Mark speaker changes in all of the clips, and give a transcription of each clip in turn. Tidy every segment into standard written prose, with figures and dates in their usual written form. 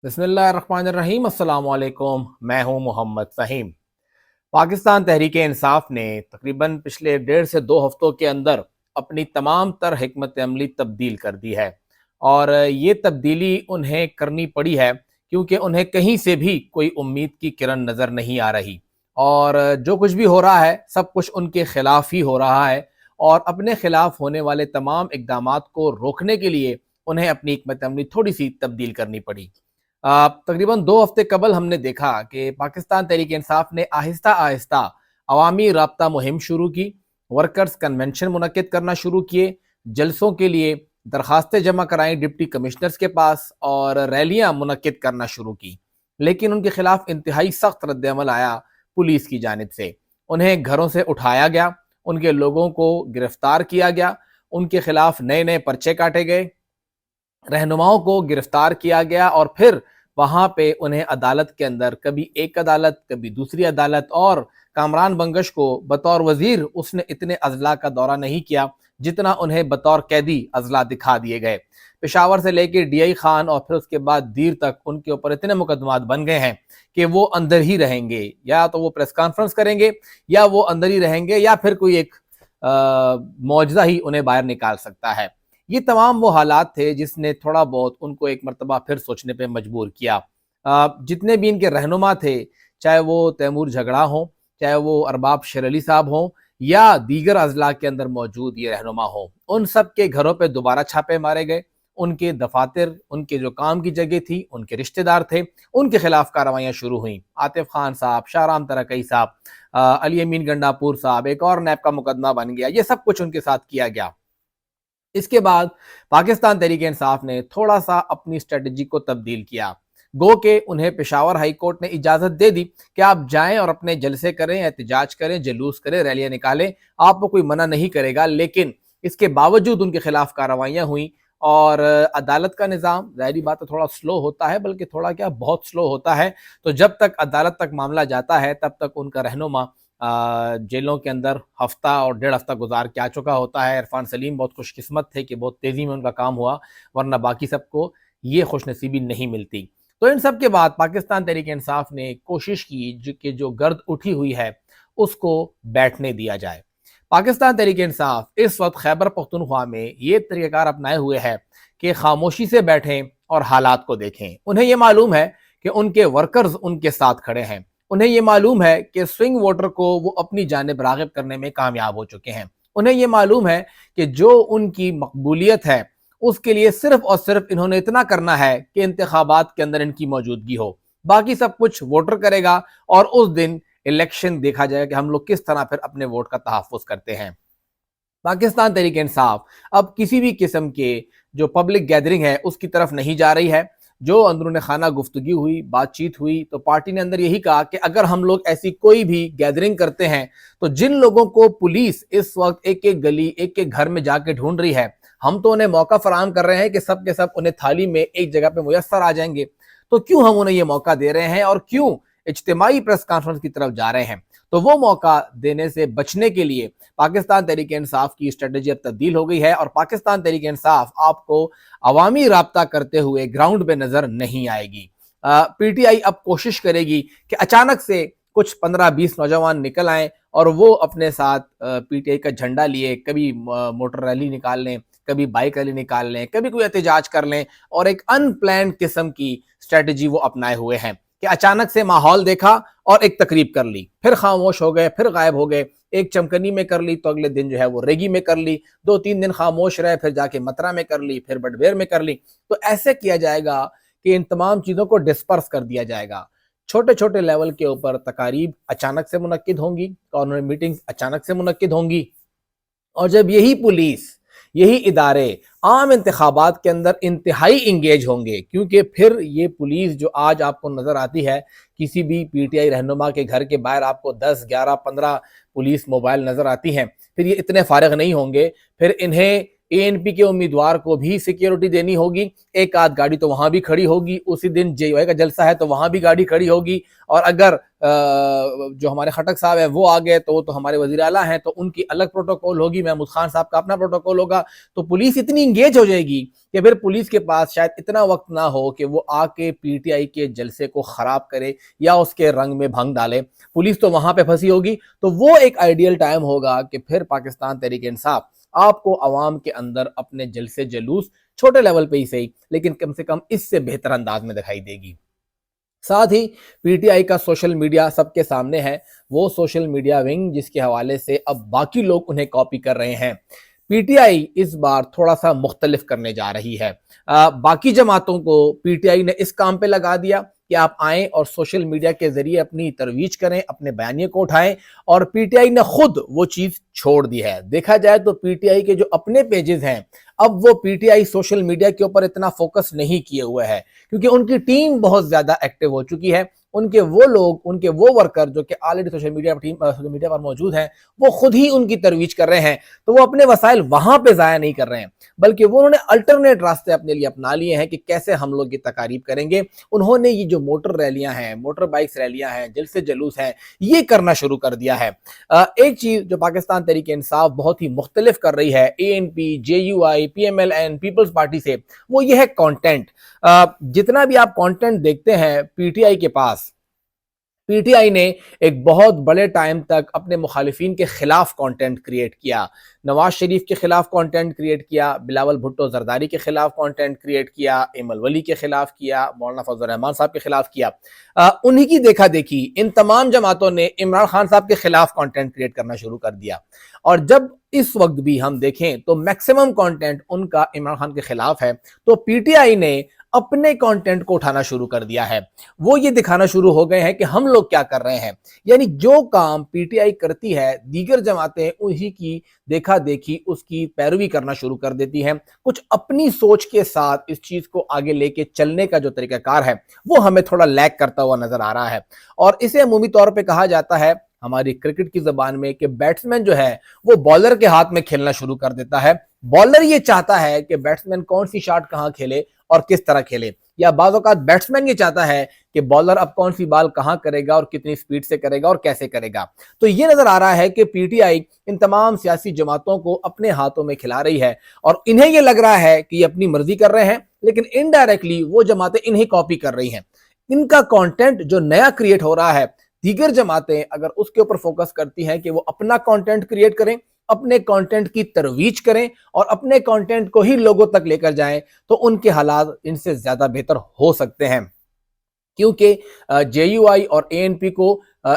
Speaker 1: बिस्मिल्लाहिर्रहमानिर्रहीम। अस्सलाम वालेकुम। मैं हूं मोहम्मद फ़हीम। पाकिस्तान तहरीक इंसाफ ने तकरीबन पिछले 1.5 से 2 हफ्तों के अंदर अपनी तमाम तर हिकमत अमली तब्दील कर दी है। और ये तब्दीली उन्हें करनी पड़ी है क्योंकि उन्हें कहीं से भी कोई उम्मीद की किरण नज़र नहीं आ रही। और जो कुछ भी हो रहा है सब कुछ उनके खिलाफ ही हो रहा है। और अपने खिलाफ होने वाले तमाम इकदामात को रोकने के लिए उन्हें अपनी हिकमत अमली थोड़ी सी तब्दील करनी पड़ी। तकरीबन 2 हफ्ते कबल हमने देखा कि पाकिस्तान तहरीक इंसाफ ने आहिस्ता आहिस्ता अवामी राब्ता मुहिम शुरू की, वर्कर्स कन्वेंशन मुनक्किद करना शुरू किए, जलसों के लिए दरखास्तें जमा कराएं डिप्टी कमिश्नर्स के पास और रैलियां मुनक्किद करना शुरू की। लेकिन उनके खिलाफ इंतहाई सख्त रद्दअमल आया पुलिस की जानिब से। उन्हें घरों से उठाया गया, उनके लोगों को गिरफ्तार किया गया, उनके खिलाफ नए नए पर्चे काटे गए, रहनुमाओं को गिरफ्तार किया गया और फिर वहां पे उन्हें अदालत के अंदर कभी एक अदालत कभी दूसरी अदालत, और कामरान बंगश को बतौर वजीर उसने इतने अजला का दौरा नहीं किया जितना उन्हें बतौर कैदी अजला दिखा दिए गए। पेशावर से लेकर डीआई खान और फिर उसके बाद दीर तक उनके ऊपर इतने मुकदमात बन गए हैं कि वो अंदर ही रहेंगे, या तो वो प्रेस कॉन्फ्रेंस करेंगे या वो अंदर ही रहेंगे, या फिर कोई एक मौजदा ही उन्हें बाहर निकाल सकता है। ये तमाम वो हालात थे जिसने थोड़ा बहुत उनको एक मरतबा फिर सोचने पे मजबूर किया। जितने भी इनके रहनुमा थे, चाहे वो तैमूर झगड़ा हो, चाहे वो अरबाब शेर अली साहब हों, या दीगर अजला के अंदर मौजूद ये रहनुमा हों, उन सब के घरों पे दोबारा छापे मारे गए। उनके दफातर, उनके जो काम की जगह थी, उनके रिश्तेदार थे, उनके खिलाफ कार्रवाइयाँ शुरू हुई। आतिफ खान साहब, शाहराम तरकई साहब, अली अमीन गंडापुर साहब, एक और नैब का मुकदमा बन गया। ये सब कुछ उनके साथ किया गया। इसके बाद पाकिस्तान तहरीक इंसाफ ने थोड़ा सा अपनी स्ट्रेटजी को तब्दील किया। गो के उन्हें पेशावर हाई कोर्ट ने इजाजत दे दी कि आप जाएं और अपने जलसे करें, एहतजाज करें, जुलूस करें, रैलियां निकालें, आपको कोई मना नहीं करेगा। लेकिन इसके बावजूद उनके खिलाफ कार्रवाइयां हुई। और अदालत का निज़ाम ज़ाहिरी बात है थोड़ा स्लो होता है, बल्कि थोड़ा क्या बहुत स्लो होता है। तो जब तक अदालत तक मामला जाता है तब तक उनका रहनुमा जेलों के अंदर हफ्ता और 1.5 हफ्ता गुजार के आ चुका होता है। इरफान सलीम बहुत खुशकिस्मत थे कि बहुत तेज़ी में उनका काम हुआ, वरना बाकी सबको ये खुशनसीबी नहीं मिलती। तो इन सब के बाद पाकिस्तान तहरीक इंसाफ ने कोशिश की कि जो गर्द उठी हुई है उसको बैठने दिया जाए। पाकिस्तान तहरीक इंसाफ इस वक्त खैबर पख्तूनख्वा में ये तरीक़ाकार अपनाए हुए है कि खामोशी से बैठें और हालात को देखें। उन्हें ये मालूम है कि उनके वर्कर्स उनके साथ खड़े हैं। उन्हें ये मालूम है कि स्विंग वोटर को वो अपनी जानिब राग़िब करने में कामयाब हो चुके हैं। उन्हें ये मालूम है कि जो उनकी मकबूलियत है उसके लिए सिर्फ और सिर्फ इन्होंने इतना करना है कि इंतखाबात के अंदर इनकी मौजूदगी हो। बाकी सब कुछ वोटर करेगा और उस दिन इलेक्शन देखा जाएगा कि हम लोग किस तरह फिर अपने वोट का तहफ़्फ़ुज़ करते हैं। पाकिस्तान तहरीक इंसाफ अब किसी भी किस्म के जो पब्लिक गैदरिंग है उसकी तरफ नहीं जा रही है। जो अंदरून खाना गुफ्तगू हुई, बातचीत हुई, तो पार्टी ने अंदर यही कहा कि अगर हम लोग ऐसी कोई भी गैदरिंग करते हैं तो जिन लोगों को पुलिस इस वक्त एक एक गली एक एक घर में जाके ढूंढ रही है, हम तो उन्हें मौका फराहम कर रहे हैं कि सब के सब उन्हें थाली में एक जगह पे मुयस्सर आ जाएंगे। तो क्यों हम उन्हें ये मौका दे रहे हैं और क्यों इज्तिमाई प्रेस कॉन्फ्रेंस की तरफ जा रहे हैं? तो वो मौका देने से बचने के लिए पाकिस्तान तहरीक इंसाफ की स्ट्रेटजी अब तब्दील हो गई है। और पाकिस्तान तहरीक इंसाफ आपको अवामी राब्ता करते हुए ग्राउंड पे नजर नहीं आएगी। पीटीआई अब कोशिश करेगी कि अचानक से कुछ 15-20 नौजवान निकल आए और वो अपने साथ पीटीआई का झंडा लिए कभी मोटर रैली निकाल लें, कभी बाइक रैली निकाल लें, कभी कोई एहतजाज कर लें, और एक अनप्लान्ड किस्म की स्ट्रेटजी वो अपनाए हुए हैं कि अचानक से माहौल देखा और एक तकरीब कर ली, फिर खामोश हो गए, फिर गायब हो गए। एक चमकनी में कर ली तो अगले दिन जो है वो रेगी में कर ली, 2-3 दिन खामोश रहे, फिर जाके मतरा में कर ली, फिर बडवेर में कर ली। तो ऐसे किया जाएगा कि इन तमाम चीज़ों को डिस्पर्स कर दिया जाएगा। छोटे छोटे लेवल के ऊपर तकारीब अचानक से मुनक्किद होंगी, कॉर्नर मीटिंग्स अचानक से मुनक्किद होंगी, और जब यही पुलिस, यही इदारे आम इंतखाबात के अंदर इंतहाई इंगेज होंगे, क्योंकि फिर ये पुलिस जो आज आपको नजर आती है, किसी भी पीटीआई रहनुमा के घर के बाहर आपको 10, 11, 15 पुलिस मोबाइल नजर आती हैं, फिर ये इतने फारिग नहीं होंगे। फिर इन्हें ANP के उम्मीदवार को भी सिक्योरिटी देनी होगी, एक आध गाड़ी तो वहां भी खड़ी होगी, उसी दिन JUI का जलसा है तो वहां भी गाड़ी खड़ी होगी, और अगर जो हमारे खटक साहब है वो आ गए तो हमारे वजीर आला हैं तो उनकी अलग प्रोटोकॉल होगी, महमूद खान साहब का अपना प्रोटोकॉल होगा। तो पुलिस इतनी इंगेज हो जाएगी कि फिर पुलिस के पास शायद इतना वक्त ना हो कि वो आके PTI के जलसे को खराब करे या उसके रंग में भंग डाले। पुलिस तो वहां पे फंसी होगी, तो वो एक आइडियल टाइम होगा कि फिर पाकिस्तान तहरीक इंसाफ आपको अवाम के अंदर अपने जलसे जलूस छोटे लेवल पे ही सही लेकिन कम से कम इससे बेहतर अंदाज में दिखाई देगी। साथ ही PTI का सोशल मीडिया सबके सामने है, वो सोशल मीडिया विंग जिसके हवाले से अब बाकी लोग उन्हें कॉपी कर रहे हैं। PTI इस बार थोड़ा सा मुख्तलिफ करने जा रही है। बाकी जमातों को PTI ने इस काम पे लगा दिया कि आप आएं और सोशल मीडिया के जरिए अपनी तरवीज करें, अपने बयानिए को उठाएं, और PTI ने खुद वो चीज छोड़ दी है। देखा जाए तो PTI के जो अपने पेजेस हैं अब वो PTI सोशल मीडिया के ऊपर इतना फोकस नहीं किए हुए है, क्योंकि उनकी टीम बहुत ज्यादा एक्टिव हो चुकी है। उनके वो लोग, उनके वो वर्कर जो कि ऑलरेडी सोशल मीडिया पर मौजूद हैं, वो खुद ही उनकी तरवीज कर रहे हैं, तो वो अपने वसाइल वहां पे जाया नहीं कर रहे हैं, बल्कि वो उन्होंने अल्टरनेट रास्ते अपने लिए अपना लिए हैं कि कैसे हम लोग ये तकारीब करेंगे। उन्होंने ये जो मोटर रैलियां हैं, मोटर बाइक्स रैलियां हैं, जलसे जलूस हैं, ये करना शुरू कर दिया है। एक चीज जो पाकिस्तान तहरीक इंसाफ बहुत ही मुख्तलिफ कर रही है ANP, JUI, PMLN, Peoples Party से, वो ये है कंटेंट। जितना भी आप कंटेंट देखते हैं PTI के पास, PTI ने एक बहुत बड़े टाइम तक अपने मुखालिफिन के खिलाफ कंटेंट क्रिएट किया। नवाज शरीफ के खिलाफ कंटेंट क्रिएट किया, बिलावल भुट्टो जरदारी के खिलाफ कंटेंट क्रिएट किया, एमल वली के खिलाफ किया, मौलाना फजल रहमान साहब के खिलाफ किया। उन्हीं की देखा देखी इन तमाम जमातों ने इमरान खान साहब के खिलाफ कंटेंट क्रिएट करना शुरू कर दिया। और जब इस वक्त भी हम देखें तो मैक्सिमम कंटेंट उनका इमरान खान के खिलाफ है, तो PTI ने अपने कंटेंट को उठाना शुरू कर दिया है। वो ये दिखाना शुरू हो गए हैं कि हम लोग क्या कर रहे हैं, यानी जो काम PTI करती है दीगर जमातें उन्हीं की देखा देखी उसकी पैरवी करना शुरू कर देती हैं। कुछ अपनी सोच के साथ इस चीज को आगे लेके चलने का जो तरीकाकार है वो हमें थोड़ा लैग करता हुआ नजर आ रहा है। और इसे अमूमी तौर पे कहा जाता है हमारी क्रिकेट की जबान में कि बैट्समैन जो है वो बॉलर के हाथ में खेलना शुरू कर देता है। बॉलर ये चाहता है कि बैट्समैन कौन सी शॉट कहां खेले और किस तरह खेले, या बाज़ औक़ात बैट्समैन ये चाहता है कि बॉलर अब कौन सी बॉल कहां करेगा और कितनी स्पीड से करेगा और कैसे करेगा। तो ये नजर आ रहा है कि PTI इन तमाम सियासी जमातों को अपने हाथों में खिला रही है, और इन्हें ये लग रहा है कि ये अपनी मर्जी कर रहे हैं, लेकिन इनडायरेक्टली वो जमातें इन्हें कॉपी कर रही हैं। इनका कंटेंट जो नया क्रिएट हो रहा है, दीगर जमातें अगर उसके ऊपर फोकस करती हैं कि वो अपना कंटेंट क्रिएट करें, अपने कंटेंट की तरवीज करें और अपने कंटेंट को ही लोगों तक लेकर जाएं, तो उनके हालात इनसे ज्यादा बेहतर हो सकते हैं। क्योंकि JUI और ANP को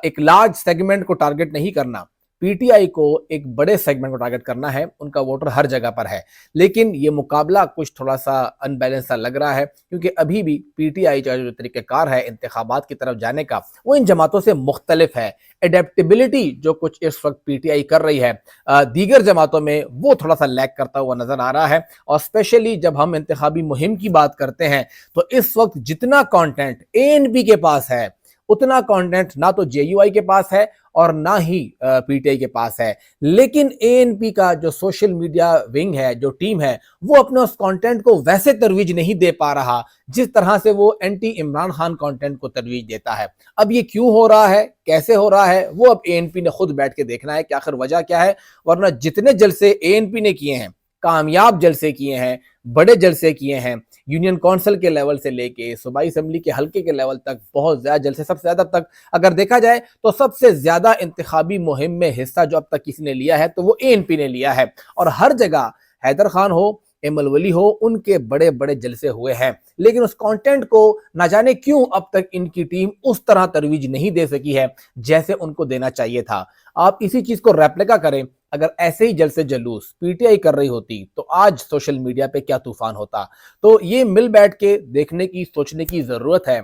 Speaker 1: एक लार्ज सेगमेंट को टारगेट नहीं करना, PTI को एक बड़े सेगमेंट को टारगेट करना है। उनका वोटर हर जगह पर है, लेकिन ये मुकाबला कुछ थोड़ा सा अनबैलेंस सा लग रहा है, क्योंकि अभी भी PTI का जो तरीक़ाकार है इंतखाबात की तरफ जाने का, वो इन जमातों से मुख्तलिफ है। एडेप्टेबिलिटी जो कुछ इस वक्त PTI कर रही है दीगर जमातों में, वो थोड़ा सा लैग करता हुआ नजर आ रहा है। और स्पेशली जब हम इंतखाबी मुहिम की बात करते हैं, तो इस वक्त जितना कंटेंट ANP के पास है उतना कंटेंट ना तो JUI के पास है और ना ही PTI के पास है। लेकिन ANP का जो सोशल मीडिया विंग है, जो टीम है, वो अपने उस कंटेंट को वैसे तरवीज नहीं दे पा रहा जिस तरह से वो एंटी इमरान खान कंटेंट को तरवीज देता है। अब ये क्यों हो रहा है, कैसे हो रहा है, वो अब ANP ने खुद बैठ के देखना है कि आखिर वजह क्या है। वरना जितने जलसे ANP ने किए हैं, कामयाब जलसे किए हैं, बड़े जलसे किए हैं, यूनियन काउंसिल के लेवल से लेके सूबाई असेंबली के हल्के के लेवल तक बहुत ज्यादा जलसे, सबसे ज्यादा तक अगर देखा जाए तो सबसे ज्यादा इंतखाबी मुहिम में हिस्सा जो अब तक किसी ने लिया है तो वो ANP ने लिया है। और हर जगह हैदर खान हो, एमल वली हो, उनके बड़े बड़े जलसे हुए हैं, लेकिन उस कंटेंट को ना जाने क्यों अब तक इनकी टीम उस तरह तरवीज नहीं दे सकी है जैसे उनको देना चाहिए था। आप इसी चीज को रेप्लिका करें, अगर ऐसे ही जलसे जलूस PTI कर रही होती तो आज सोशल मीडिया पे क्या तूफान होता। तो ये मिल बैठ के देखने की, सोचने की जरूरत है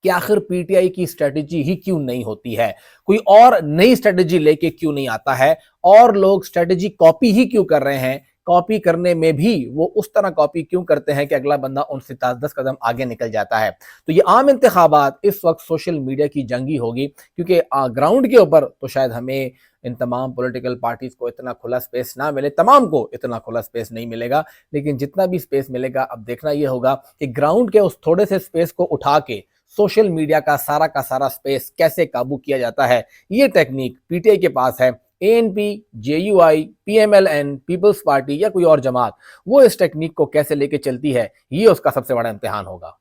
Speaker 1: कि आखिर PTI की स्ट्रेटेजी ही क्यों नहीं होती है, कोई और नई स्ट्रेटेजी लेके क्यों नहीं आता है, और लोग स्ट्रेटेजी कॉपी ही क्यों कर रहे हैं کاپی کرنے میں بھی وہ اس طرح کاپی کیوں کرتے ہیں کہ اگلا بندہ ان سے 10 قدم آگے نکل جاتا ہے. تو یہ عام انتخابات اس وقت سوشل میڈیا کی جنگی ہوگی، کیونکہ گراؤنڈ کے اوپر تو شاید ہمیں ان تمام پولیٹیکل پارٹیز کو اتنا کھلا سپیس نہ ملے، تمام کو اتنا کھلا سپیس نہیں ملے گا، لیکن جتنا بھی سپیس ملے گا اب دیکھنا یہ ہوگا کہ گراؤنڈ کے اس تھوڑے سے سپیس کو اٹھا کے سوشل میڈیا کا سارا سپیس کیسے قابو کیا جاتا ہے. یہ ٹیکنیک پی ٹی آئی کے پاس ہے. A N P, J U I, P M L N, Peoples Party یا کوئی اور جماعت وہ اس ٹیکنیک کو کیسے لے کے چلتی ہے، یہ اس کا سب سے بڑا امتحان ہوگا.